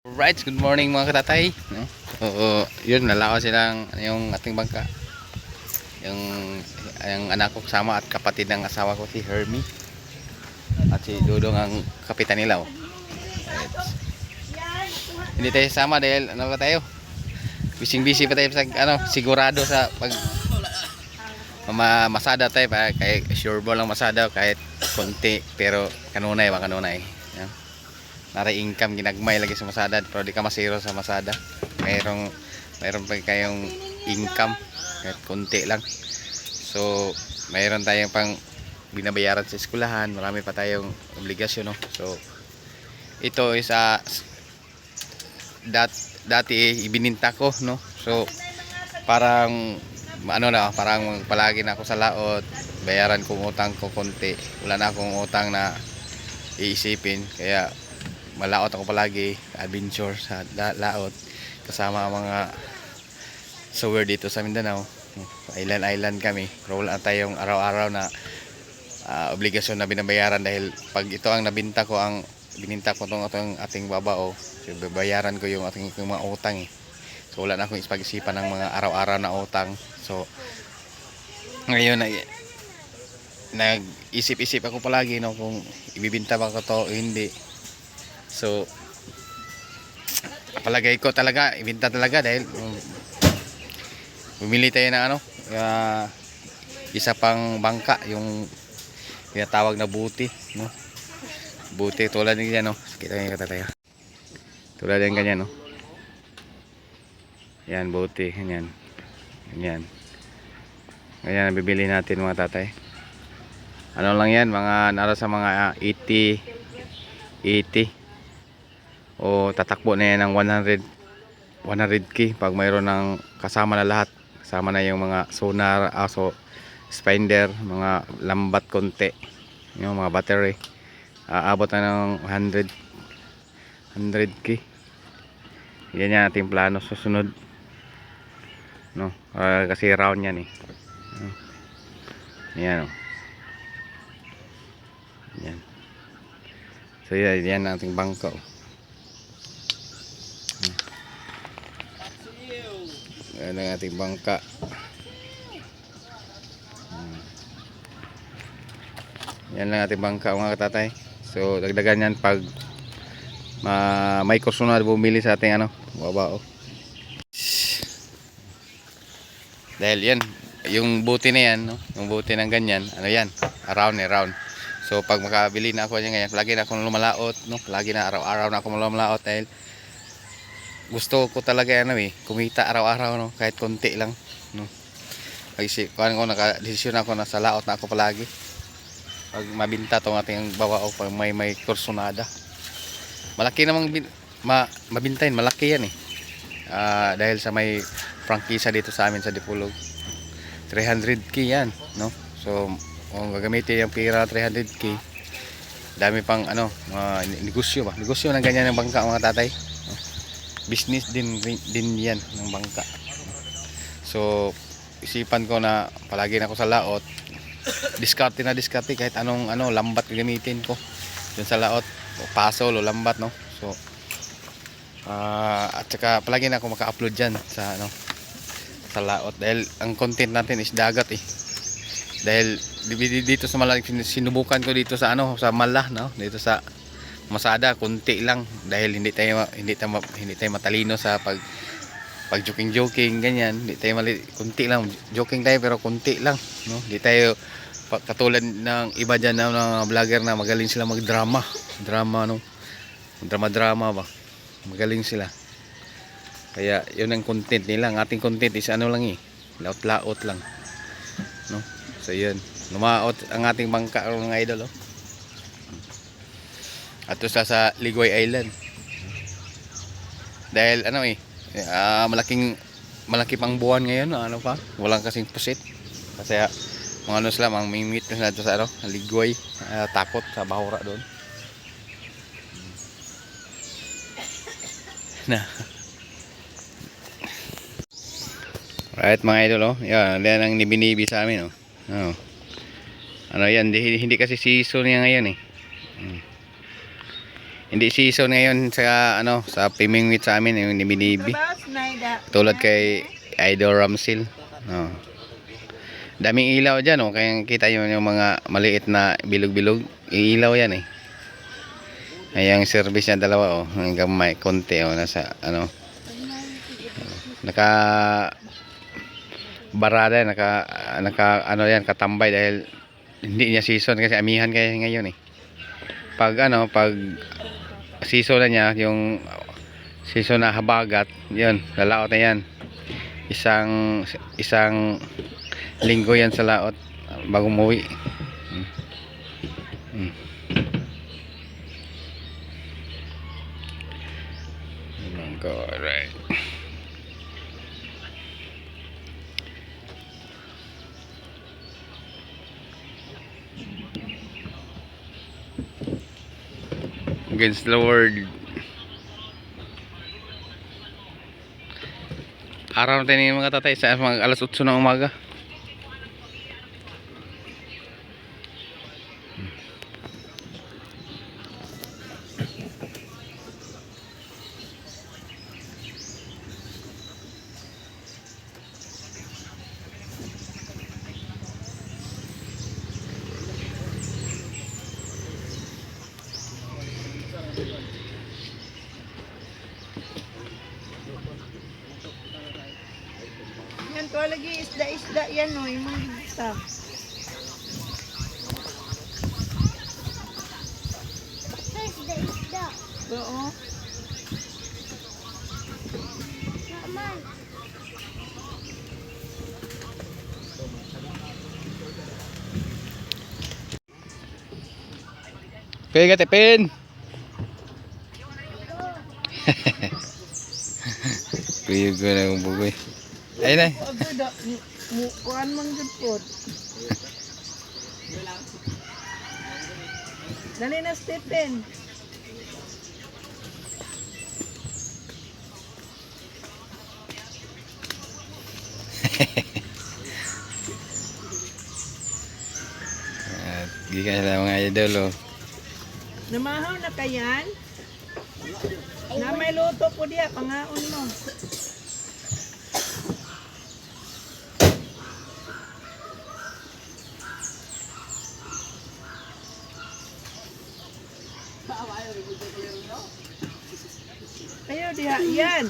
Right, good morning mga katatay, no? Oo, yun nalaos silang yung ating bangka. Yung anak ko kasama at kapatid ng asawa ko si Hermie at si Dudong ang kapitan nila. Oh. Right. Hindi tayo sama dahil ano ba tayo? Busy pa tayo sa sigurado sa pag masada tayo pa kay sure ball lang masada kahit konti pero kanunay ba kanunay. Yeah. Nara income ginagmay lagi sa masada pero di ka masiro sa masada. Mayroon pa kayong income kahit konti lang. So, mayroon tayong pang binabayaran sa eskwelahan, marami pa tayong obligasyon, no. So, ito is dati ibininta ko, no. So, parang parang palagi na ako sa laot, bayaran kong utang ko konti. Wala na akong utang na iisipin, kaya malaot ako palagi, adventure sa laot kasama ang mga sower dito sa Mindanao. Island kami, pero wala tayong araw-araw na obligasyon na binabayaran dahil pag ito ang bininta ko itong ating babao, so babayaran ko yung ating mga utang eh. So wala na akong pag-isipan ng mga araw-araw na utang. So ngayon nag-isip-isip ako palagi, no, kung ibibinta ba ko to o hindi. So palagay ko talaga ibinta talaga dahil bumili tayo ng isa pang bangka, yung tinatawag na buti, no? Buti tulad ng ganyan, no? Kita nyo tayo. Tulad ng ganyan, no? Yan, buti, ganyan. Ganyan. Ganyan ang bibili natin mga tatay. Ano lang yan, mga nara sa mga 80 o tatakbo na yan ng 100k pag mayroon ng kasama na lahat. Kasama na yung mga sonar, spinner, mga lambat konti, yung mga battery. Aabot na ng 100k. Yan yan ating plano susunod, no. Kasi round yan eh. Yan, oh. Yan. So yan ating bangka, oh. Yan ang ating bangka. Yan lang ating bangka mga katatay. So dagdagan yan pag may kurso na bumili sa ating babao. Dahil yan, yung buti na yan, no? Yung buti ng ganyan, yan, round. So pag makabili na ako niyan ngayon, lagi na akong lumalaot, no? Lagi na araw-araw na akong lumalaot dahil gusto ko talaga kumita araw-araw, no? Kahit konti lang, no? Kasi kuan ko naka-desisyon ako na sa laot na ako palagi. Pag mabinta tong ating babao, pag may kursunada. Malaki namang mabintahin, malaki yan eh. Dahil sa may prangkisa dito sa amin sa Dipolog. 300k yan, no? So kung gagamitin yung pira 300k, dami pang negosyo ba? Negosyo ng ganyan ng bangka mga tatay. Business din yan ng bangka. So isipan ko na palagi na ako sa laot, diskarte kahit anong lambat gamitin ko dun sa laot, o pasol o lambat, no. So at saka palagi na ako maka-upload dyan sa sa laot dahil ang content natin is dagat eh. Dahil dito sa malaking sinubukan ko dito sa sa Mala, no, dito sa Masada kunti lang dahil hindi tayo matalino sa pag joking ganyan. Hindi tayo kunti lang joking tayo pero kunti lang, no. Hindi tayo katulad ng iba diyan na mga vlogger na magaling sila magdrama, no. Drama ba. Magaling sila. Kaya yun ang content nila. Ang ating content is lang laot lang, no. So yun, lumaot ang ating bangka mga idol, oh. At sa Ligoy Island. Dahil malaki pang buwan ngayon, walang kasing pusit. Kasi mga sila, mga mimit na sa Ligoy, takot sa bahura doon. Na. Right mga idol, oh. Yan ang nibinibi sa amin, oh. Oh. Yan, hindi kasi season niya ngayon eh. Hindi season ngayon sa ano sa pimingwit sa amin yung nibinibi. Tulad kay Idol Ramsil. Oh. Daming ilaw diyan oh, kaya kita niyo yung mga maliit na bilog-bilog, ilaw yan eh. Ay ang service niya dalawa oh, hanggang may konti oh nasa ano. Naka barada naka ano yan katambay dahil hindi niya season kasi amihan kaya ngayon eh. Pag ano, pag season na niya, yung season na habagat, yun, lalaot na yan. Isang linggo yan sa laot bago umuwi. Correct. Against the world. Araw na tayo ng mga tatay sa mga alas 8 ng umaga. Yan to lagi isda-isda yan o, yung mga isda. Isda-isda. Oo. Naman. Pega tepin. Kuya ko na yung bugoy. Ayun na. Kuan man jud pod. Dali na Stephen. Gikan sa mga idol oh. Namahaw na kayan? Na may luto po diya, pangaon mo. Ayaw diha, yan.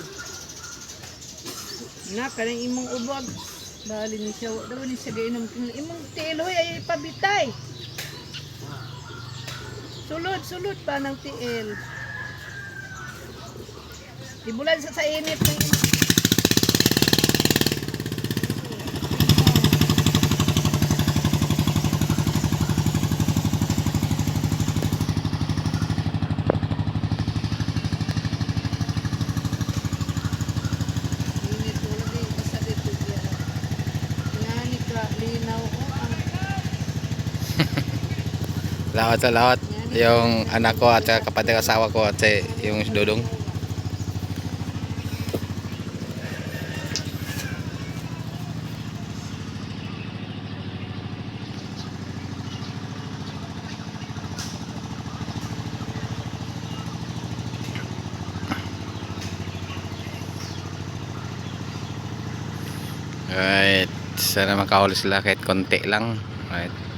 Na, kanang imong ubog. Bali ni siya, daw ni siya gainom. Imong tiiloy ay pabitay. Sulod pa ng tiil. Ibulan sa init ng init mo lagi basta dito diya. Ngani ka linaw ko ang Lawat sa lawat. Yung anak ko at kapatid asawa ko at yung dudong. Alright, sana makahuli sila kahit konti lang. Alright.